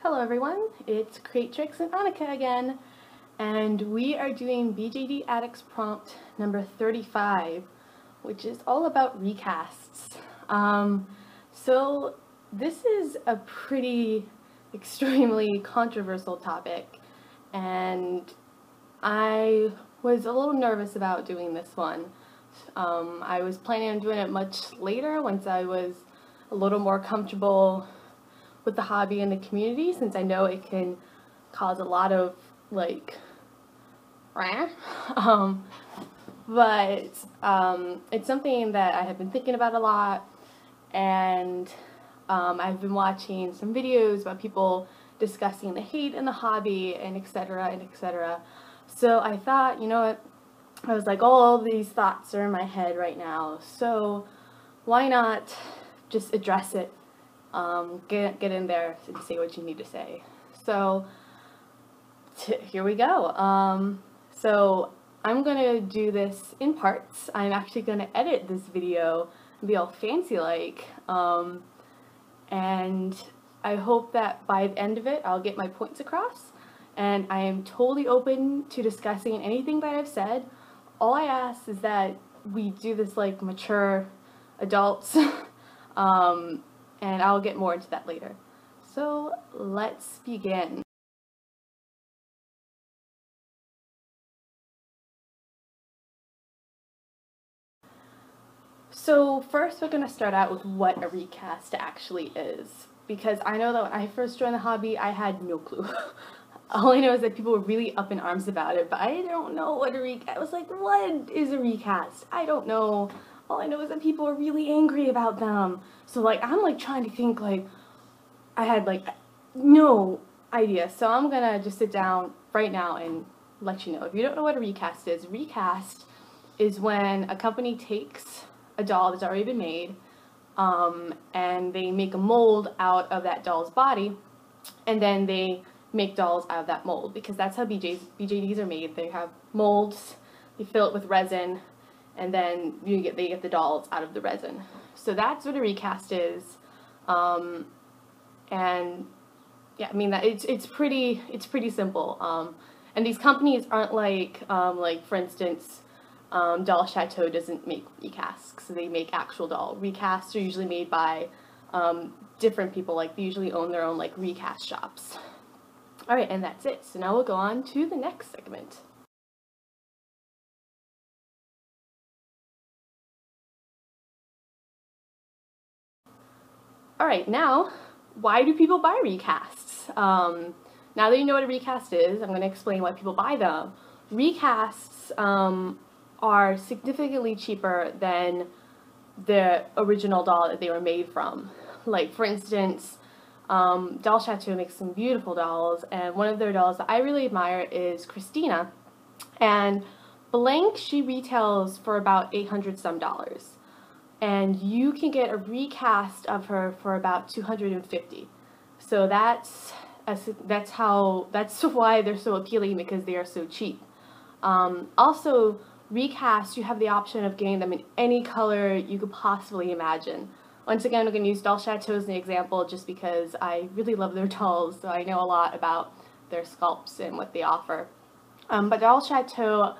Hello everyone, it's Creatrix and Annika again, and we are doing BJD Addicts prompt number 35, which is all about recasts. So this is a pretty extremely controversial topic, and I was a little nervous about doing this one. I was planning on doing it much later once I was a little more comfortable with the hobby and the community, since I know it can cause a lot of like but it's something that I have been thinking about a lot, and I've been watching some videos about people discussing the hate in the hobby and etc. and etc. So I thought, you know what, I was like, all these thoughts are in my head right now, so why not just address it. Get in there and say what you need to say. So here we go. So I'm gonna do this in parts. I'm actually gonna edit this video and be all fancy like, and I hope that by the end of it I'll get my points across, and I am totally open to discussing anything that I've said. All I ask is that we do this like mature adults. And I'll get more into that later. So let's begin. So first we're going to start out with what a recast actually is, because I know that when I first joined the hobby I had no clue. All I know is that people were really up in arms about it, but I don't know what a recast. I was like, what is a recast? I don't know. All I know is that people are really angry about them. So like I'm like trying to think, like I had like no idea. So I'm gonna just sit down right now and let you know. If you don't know what a recast is when a company takes a doll that's already been made, and they make a mold out of that doll's body, and then they make dolls out of that mold, because that's how BJDs are made. They have molds, they fill it with resin, and then they get the dolls out of the resin. So that's what a recast is. And yeah, I mean that it's pretty simple. And these companies aren't like for instance, Doll Chateau doesn't make recasts, so they make actual doll. Recasts are usually made by different people. Like they usually own their own like recast shops. All right, and that's it. So now we'll go on to the next segment. Alright, now, why do people buy recasts? Now that you know what a recast is, I'm going to explain why people buy them. Recasts are significantly cheaper than the original doll that they were made from. Like, for instance, Doll Chateau makes some beautiful dolls, and one of their dolls that I really admire is Christina. And blank, she retails for about $800 some. And you can get a recast of her for about $250. So that's why they're so appealing, because they are so cheap. Also, recasts, you have the option of getting them in any color you could possibly imagine. Once again, I'm going to use Doll Chateau as an example just because I really love their dolls, so I know a lot about their sculpts and what they offer. But Doll Chateau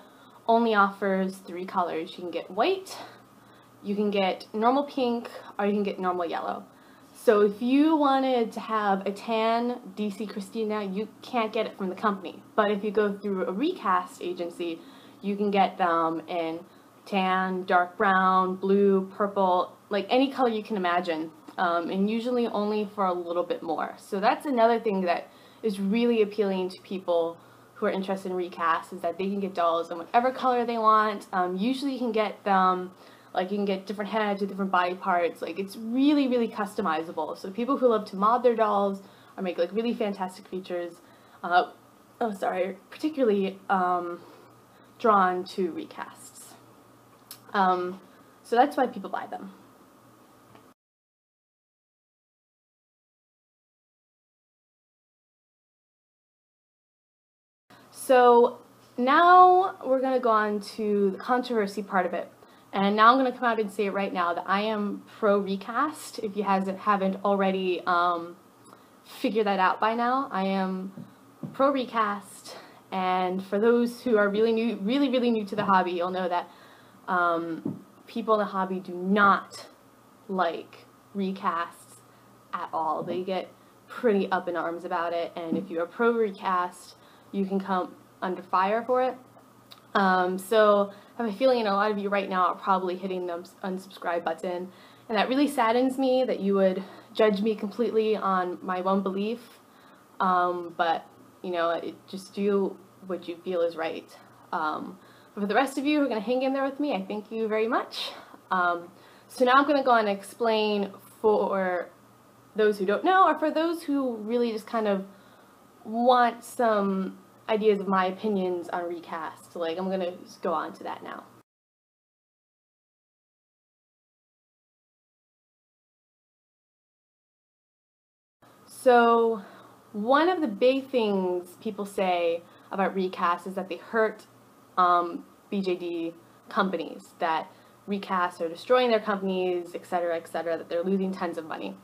only offers 3 colors. You can get white, you can get normal pink, or you can get normal yellow. So if you wanted to have a tan DC Christina, you can't get it from the company. But if you go through a recast agency, you can get them in tan, dark brown, blue, purple, like any color you can imagine, and usually only for a little bit more. So that's another thing that is really appealing to people who are interested in recasts, is that they can get dolls in whatever color they want. Usually you can get them, like you can get different heads or different body parts. Like it's really, really customizable. So people who love to mod their dolls or make like really fantastic creatures, particularly drawn to recasts. So that's why people buy them. So now we're going to go on to the controversy part of it. And now I'm going to come out and say it right now that I am pro-recast, if you haven't already figured that out by now. I am pro-recast, and for those who are really new to the hobby, you'll know that people in the hobby do not like recasts at all. They get pretty up in arms about it, and if you're a pro-recast, you can come under fire for it. So I have a feeling a lot of you right now are probably hitting the unsubscribe button, and that really saddens me that you would judge me completely on my one belief, but you know, just do what you feel is right. But for the rest of you who are going to hang in there with me, I thank you very much. So now I'm going to go on and explain for those who don't know, or for those who really just kind of want some ideas of my opinions on recast. Like, I'm going to just go on to that now. So one of the big things people say about recast is that they hurt BJD companies, that recasts are destroying their companies, etc., that they're losing tons of money.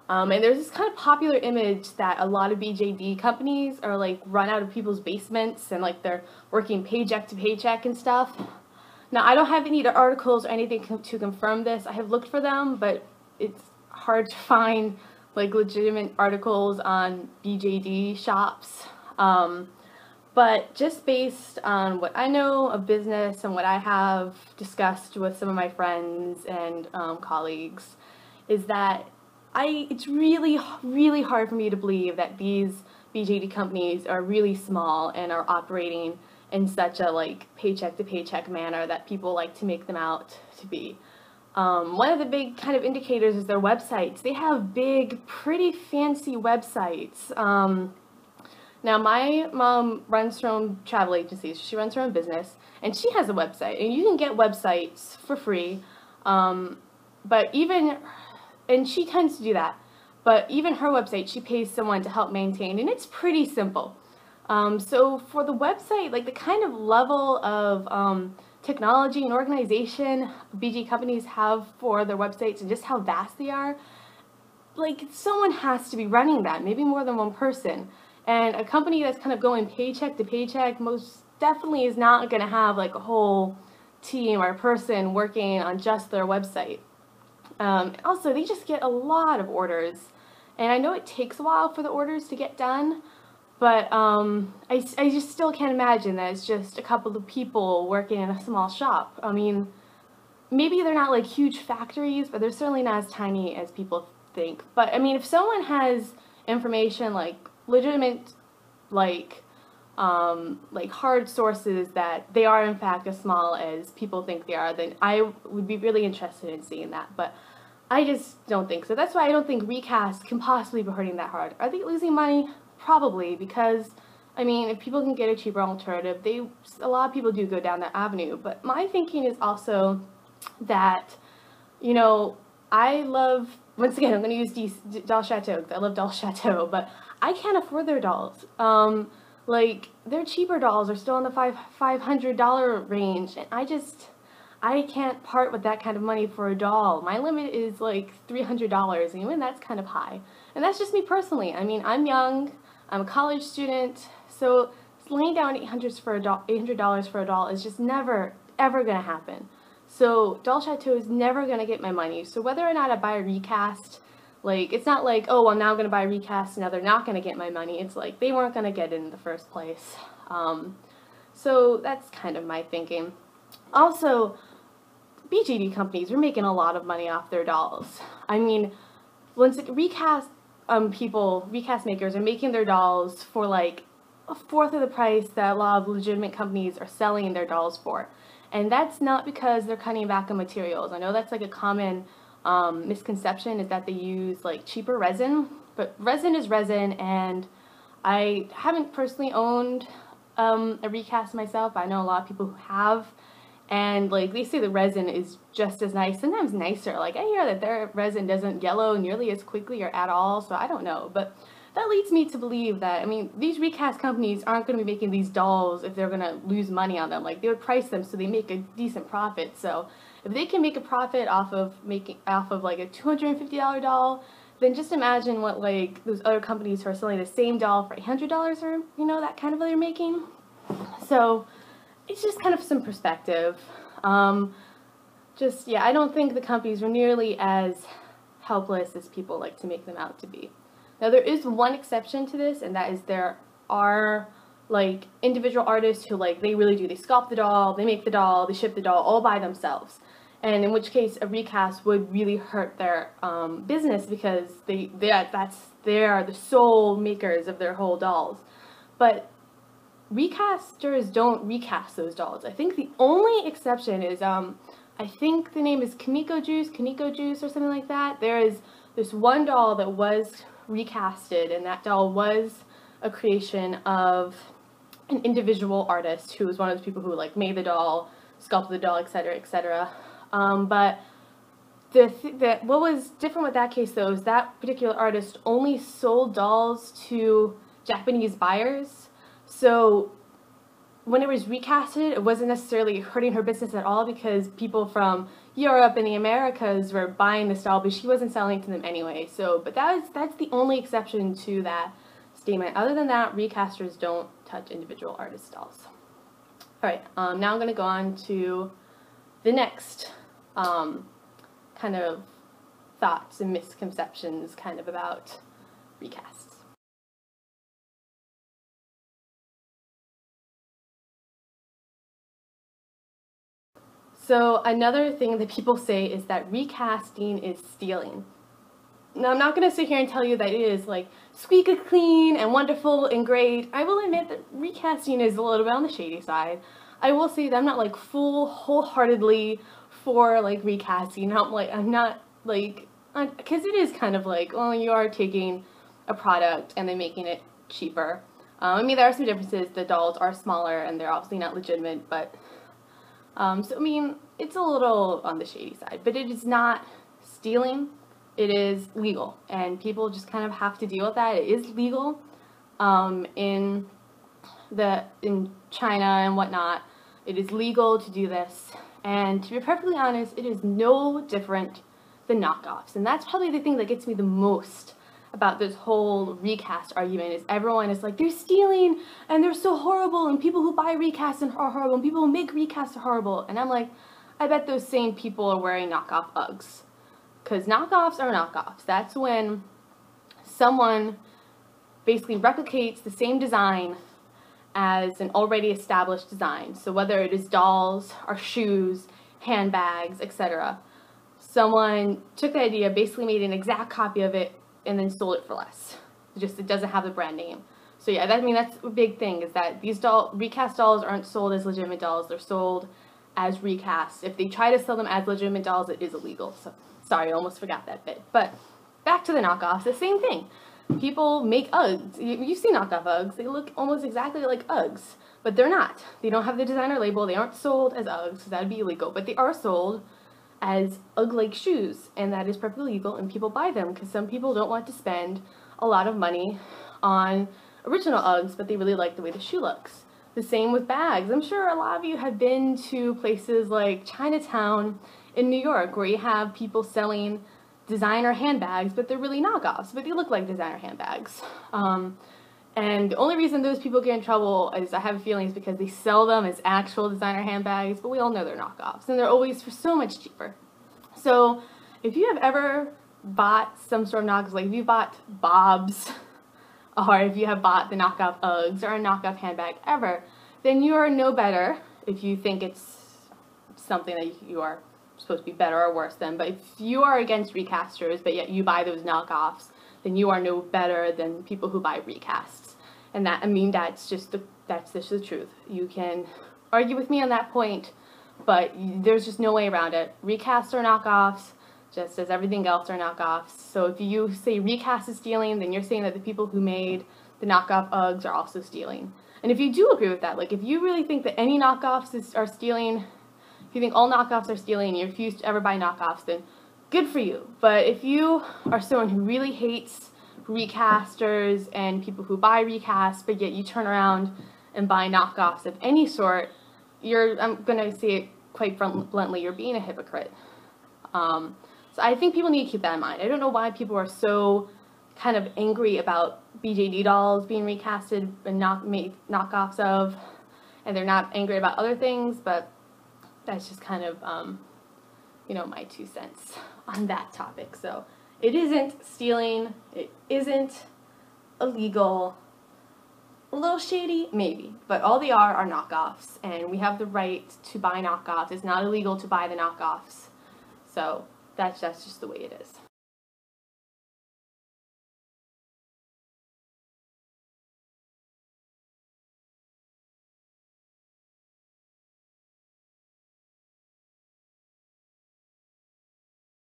And there's this kind of popular image that a lot of BJD companies are like run out of people's basements and like they're working paycheck to paycheck and stuff. Now, I don't have any articles or anything to confirm this. I have looked for them, but it's hard to find like legitimate articles on BJD shops. But just based on what I know of business and what I have discussed with some of my friends and colleagues, is that it's really hard for me to believe that these BJD companies are really small and are operating in such a like paycheck to paycheck manner that people like to make them out to be. One of the big kind of indicators is their websites. They have big, pretty fancy websites. Now, my mom runs her own travel agency. She runs her own business, and she has a website. And you can get websites for free, and she tends to do that. But even her website, she pays someone to help maintain, and it's pretty simple. So for the website, like the kind of level of technology and organization BJD companies have for their websites and just how vast they are, like someone has to be running that, maybe more than one person. And a company that's kind of going paycheck to paycheck most definitely is not going to have like a whole team or person working on just their website. Also, they just get a lot of orders, and I know it takes a while for the orders to get done, but I just still can't imagine that it's just a couple of people working in a small shop. I mean, maybe they're not like huge factories, but they're certainly not as tiny as people think. But I mean, if someone has information like legitimate, like hard sources that they are in fact as small as people think they are, then I would be really interested in seeing that. But I just don't think so. That's why I don't think recasts can possibly be hurting that hard. Are they losing money? Probably, because I mean, if people can get a cheaper alternative, a lot of people do go down that avenue. But my thinking is also that, you know, I love, once again, I'm going to use Dolls Chateau because I love Dolls Chateau, but I can't afford their dolls. Like, their cheaper dolls are still in the $500 range, and I can't part with that kind of money for a doll. My limit is like $300, and even that's kind of high. And that's just me personally. I mean, I'm young, I'm a college student, so laying down $800 for a doll is just never, ever going to happen. So Dolls Chateau is never going to get my money. So whether or not I buy a recast, like, it's not like, oh, well, now I'm going to buy a recast, now they're not going to get my money. It's like, they weren't going to get it in the first place. So that's kind of my thinking. Also, BJD companies are making a lot of money off their dolls. I mean, once recast makers are making their dolls for like a fourth of the price that a lot of legitimate companies are selling their dolls for. And that's not because they're cutting back on materials. I know that's like a common misconception, is that they use like cheaper resin, but resin is resin, and I haven't personally owned a recast myself. I know a lot of people who have, and like they say the resin is just as nice, sometimes nicer. Like I hear that their resin doesn't yellow nearly as quickly or at all, so I don't know. But that leads me to believe that, I mean, these recast companies aren't going to be making these dolls if they're going to lose money on them. Like, they would price them so they make a decent profit. So if they can make a profit off of like a $250 doll, then just imagine what like those other companies who are selling the same doll for $800 or, you know, that kind of what they're making. So it's just kind of some perspective. Yeah, I don't think the companies are nearly as helpless as people like to make them out to be. Now there is one exception to this, and that is there are like individual artists who like they really do. They sculpt the doll, they make the doll, they ship the doll all by themselves. And in which case a recast would really hurt their business because they are the sole makers of their whole dolls. But recasters don't recast those dolls. I think the only exception is I think the name is Kaneko Juice or something like that. There is this one doll that was recasted, and that doll was a creation of an individual artist who was one of those people who like made the doll, sculpted the doll, etc., etc. But what was different with that case though is that particular artist only sold dolls to Japanese buyers. So when it was recasted, it wasn't necessarily hurting her business at all because people from Europe and the Americas were buying this doll, but she wasn't selling to them anyway. So, but that's the only exception to that statement. Other than that, recasters don't touch individual artist dolls. All right, now I'm going to go on to the next kind of thoughts and misconceptions kind of about recasts. So another thing that people say is that recasting is stealing. Now I'm not going to sit here and tell you that it is like squeaky clean and wonderful and great. I will admit that recasting is a little bit on the shady side. I will say that I'm not like wholeheartedly for like recasting. I'm not like, because it is kind of like, well, you are taking a product and then making it cheaper. I mean, there are some differences. The dolls are smaller and they're obviously not legitimate, but so I mean, it's a little on the shady side, but it is not stealing. It is legal, and people just kind of have to deal with that. It is legal in China and whatnot. It is legal to do this, and to be perfectly honest, it is no different than knockoffs, and that's probably the thing that gets me the most about this whole recast argument. Is everyone is like, they're stealing and they're so horrible, and people who buy recasts are horrible, and people who make recasts are horrible. And I'm like, I bet those same people are wearing knockoff Uggs, because knockoffs are knockoffs. That's when someone basically replicates the same design as an already established design. So whether it is dolls or shoes, handbags, etc. Someone took the idea, basically made an exact copy of it, and then sold it for less. It doesn't have the brand name. So yeah, that's a big thing, is that these recast dolls aren't sold as legitimate dolls. They're sold as recasts. If they try to sell them as legitimate dolls, it is illegal. So sorry, I almost forgot that bit. But back to the knockoffs, the same thing. People make Uggs. You see knockoff Uggs. They look almost exactly like Uggs, but they're not. They don't have the designer label. They aren't sold as Uggs, because that would be illegal. But they are sold as Ugg-like shoes, and that is perfectly legal, and people buy them because some people don't want to spend a lot of money on original Uggs, but they really like the way the shoe looks. The same with bags. I'm sure a lot of you have been to places like Chinatown in New York, where you have people selling designer handbags, but they're really knockoffs, but they look like designer handbags. And the only reason those people get in trouble is, I have a feeling, is because they sell them as actual designer handbags, but we all know they're knockoffs, and they're always for so much cheaper. So if you have ever bought some sort of knockoffs, like if you bought Bob's, or if you have bought the knockoff Uggs or a knockoff handbag ever, then you are no better if you think it's something that you are supposed to be better or worse than. But if you are against recasters, but yet you buy those knockoffs, then you are no better than people who buy recasts. And that, I mean, that's just the truth. You can argue with me on that point, but there's just no way around it. Recasts are knockoffs, just as everything else are knockoffs. So if you say recast is stealing, then you're saying that the people who made the knockoff Uggs are also stealing. And if you do agree with that, like if you really think that any knockoffs are stealing, if you think all knockoffs are stealing and you refuse to ever buy knockoffs, then good for you. But if you are someone who really hates recasters and people who buy recasts, but yet you turn around and buy knockoffs of any sort, I'm going to say it quite bluntly, you're being a hypocrite. So I think people need to keep that in mind. I don't know why people are so kind of angry about BJD dolls being recasted and not made knockoffs of, and they're not angry about other things, but that's just kind of, you know, my 2 cents on that topic. So it isn't stealing, it isn't illegal, a little shady, maybe, but all they are knockoffs, and we have the right to buy knockoffs. It's not illegal to buy the knockoffs, so that's just the way it is.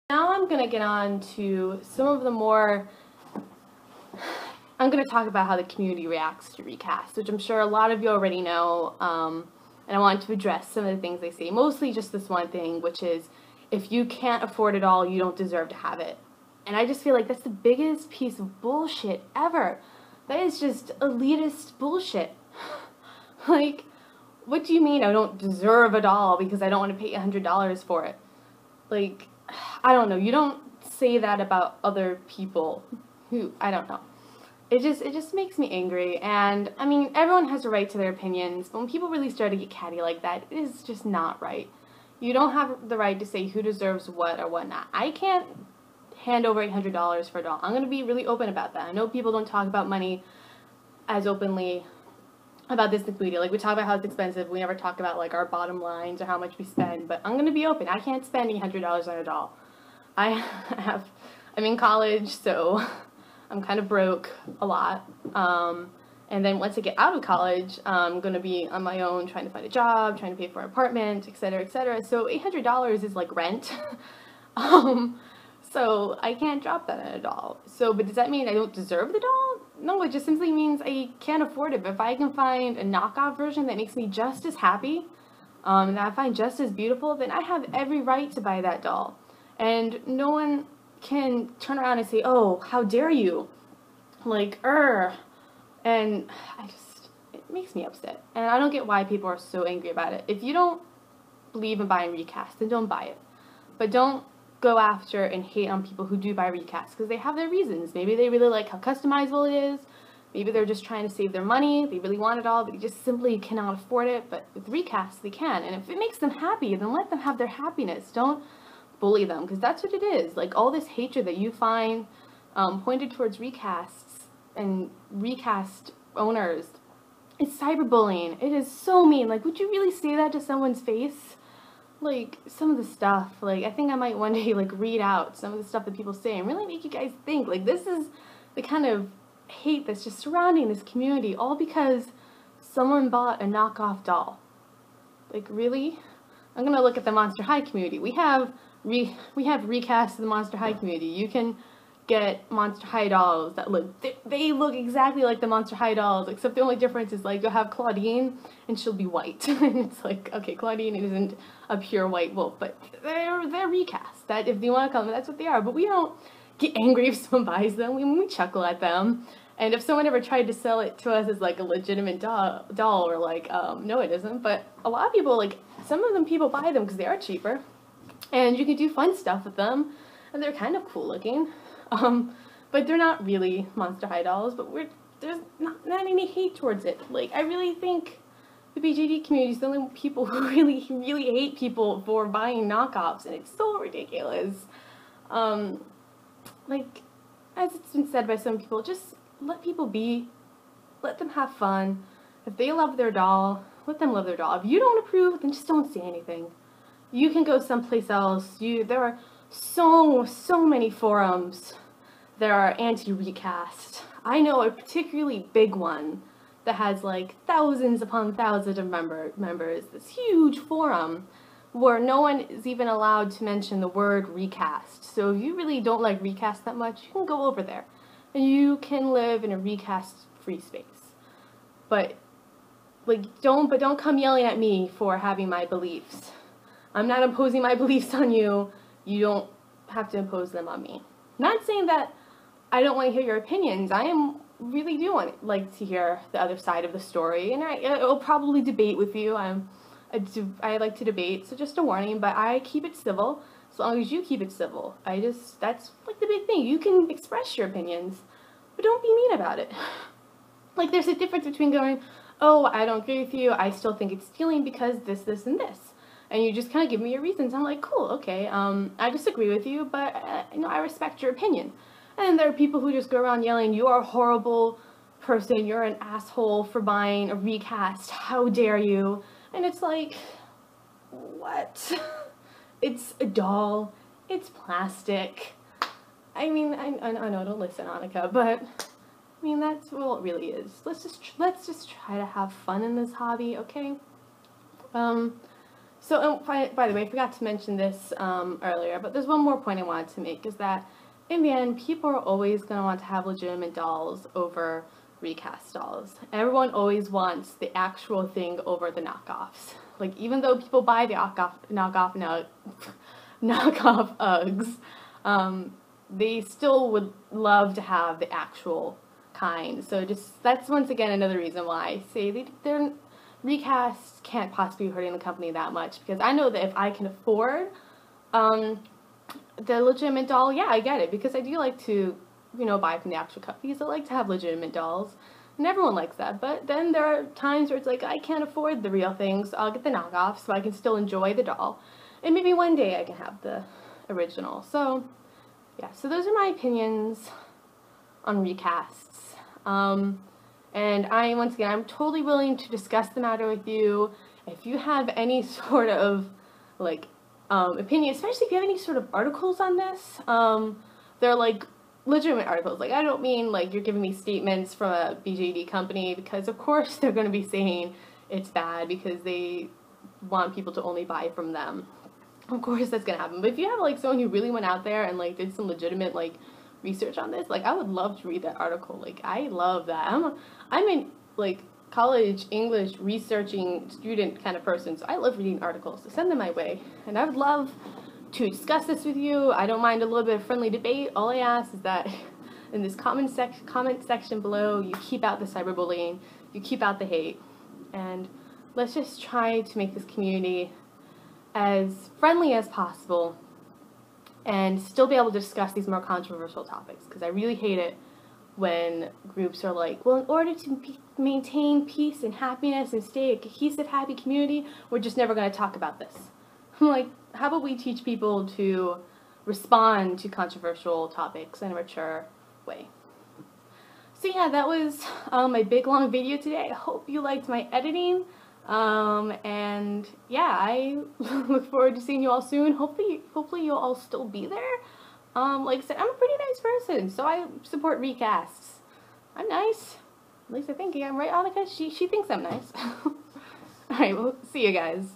Now I'm going to get on to some of the more, I'm going to talk about how the community reacts to recasts, which I'm sure a lot of you already know, and I want to address some of the things they say, mostly just this one thing, which is, if you can't afford it all, you don't deserve to have it. And I just feel like that's the biggest piece of bullshit ever. That is just elitist bullshit. Like, what do you mean I don't deserve a doll because I don't want to pay $100 for it? Like, I don't know. You don't say that about other people who, I don't know. It just makes me angry. And, I mean, everyone has a right to their opinions, but when people really start to get catty like that, it is just not right. You don't have the right to say who deserves what or what not. I can't hand over $800 for a doll. I'm going to be really open about that. I know people don't talk about money as openly about this in the community. Like, we talk about how it's expensive. We never talk about, like, our bottom lines or how much we spend. But I'm going to be open. I can't spend $800 on a doll. I'm in college, so I'm kind of broke a lot. And then once I get out of college, I'm going to be on my own trying to find a job, trying to pay for an apartment, etc., etc. So $800 is like rent. So I can't drop that on a doll. So, but does that mean I don't deserve the doll? No, it just simply means I can't afford it. But if I can find a knockoff version that makes me just as happy, that I find just as beautiful, then I have every right to buy that doll. And no one can turn around and say, oh, how dare you? Like, and it makes me upset. And I don't get why people are so angry about it. If you don't believe in buying recasts, then don't buy it. But don't go after and hate on people who do buy recasts, because they have their reasons. Maybe they really like how customizable it is. Maybe they're just trying to save their money. They really want it all, but they just simply cannot afford it. But with recasts, they can. And if it makes them happy, then let them have their happiness. Don't bully them, because that's what it is. Like, all this hatred that you find pointed towards recasts and recast owners, it's cyberbullying. It is so mean. Like, would you really say that to someone's face? Like, some of the stuff, like, I think I might one day, like, read out some of the stuff that people say and really make you guys think. Like, this is the kind of hate that's just surrounding this community, all because someone bought a knockoff doll. Like, really? I'm gonna look at the Monster High community. We have recasts of the Monster High community. You can get Monster High dolls that look, they look exactly like the Monster High dolls, except the only difference is, like, you'll have Claudine and she'll be white. And it's like, okay, Claudine isn't a pure white wolf, but they're recast. That, if you want to call them, that's what they are. But we don't get angry if someone buys them. We chuckle at them. And if someone ever tried to sell it to us as, like, a legitimate doll, we're like, no, it isn't. But a lot of people, like, some of them people buy them because they are cheaper. And you can do fun stuff with them. And they're kind of cool looking. But they're not really Monster High dolls, but there's not any hate towards it. Like, I really think the BJD community is the only people who really hate people for buying knockoffs, and it's so ridiculous. Like, as it's been said by some people, just let people be, let them have fun. If they love their doll, let them love their doll. If you don't approve, then just don't say anything. You can go someplace else. There are so many forums that are anti-recast. I know a particularly big one that has, like, thousands upon thousands of members. This huge forum where no one is even allowed to mention the word recast. So if you really don't like recast that much, you can go over there and you can live in a recast-free space. But, like, don't come yelling at me for having my beliefs. I'm not imposing my beliefs on you. You don't have to impose them on me. Not saying that I don't want to hear your opinions. I really do like to hear the other side of the story, and I'll probably debate with you. I like to debate, so just a warning, but I keep it civil, as long as you keep it civil. That's like the big thing. You can express your opinions, but don't be mean about it. Like, there's a difference between going, oh, I don't agree with you, I still think it's stealing because this, and this. And you just kind of give me your reasons. I'm like, cool, okay, I disagree with you, but, I respect your opinion. And there are people who just go around yelling, you are a horrible person, you're an asshole for buying a recast, how dare you? And it's like, what? It's a doll, it's plastic. I mean, I know, don't listen, Annika, but I mean, that's what it really is. Let's just try to have fun in this hobby, okay? So, by the way, I forgot to mention this earlier, but there's one more point I wanted to make, is that in the end, people are always going to want to have legitimate dolls over recast dolls. Everyone always wants the actual thing over the knockoffs. Like, even though people buy the knockoff Uggs, they still would love to have the actual kind. So that's once again another reason why I say their recasts can't possibly be hurting the company that much, because I know that if I can afford the legitimate doll, yeah, I get it, because I do like to, buy from the actual companies. I like to have legitimate dolls, and everyone likes that. But then there are times where it's like, I can't afford the real things, so I'll get the knockoff so I can still enjoy the doll, and maybe one day I can have the original. So yeah, so those are my opinions on recasts. And once again, I'm totally willing to discuss the matter with you. If you have any sort of, like, opinion, especially if you have any sort of articles on this, they're, like, legitimate articles. Like, I don't mean, like, you're giving me statements from a BJD company, because, of course, they're going to be saying it's bad because they want people to only buy from them. Of course that's going to happen. But if you have, like, someone who really went out there and, like, did some legitimate, like, research on this, like, I would love to read that article. Like, I love that. I'm in, like, college English researching student kind of person, so I love reading articles, so send them my way. And I would love to discuss this with you. I don't mind a little bit of friendly debate. All I ask is that in this comment section below, you keep out the cyberbullying, you keep out the hate, and let's just try to make this community as friendly as possible and still be able to discuss these more controversial topics, because I really hate it when groups are like, well, in order to maintain peace and happiness and stay a cohesive, happy community, we're just never going to talk about this. I'm like, how about we teach people to respond to controversial topics in a mature way? So yeah, that was my big long video today. I hope you liked my editing. And yeah, I look forward to seeing you all soon. Hopefully you'll all still be there. Like I said, I'm a pretty nice person, so I support recasts. I'm nice. At least I think I'm right, Annika. She thinks I'm nice. Alright, well, see you guys.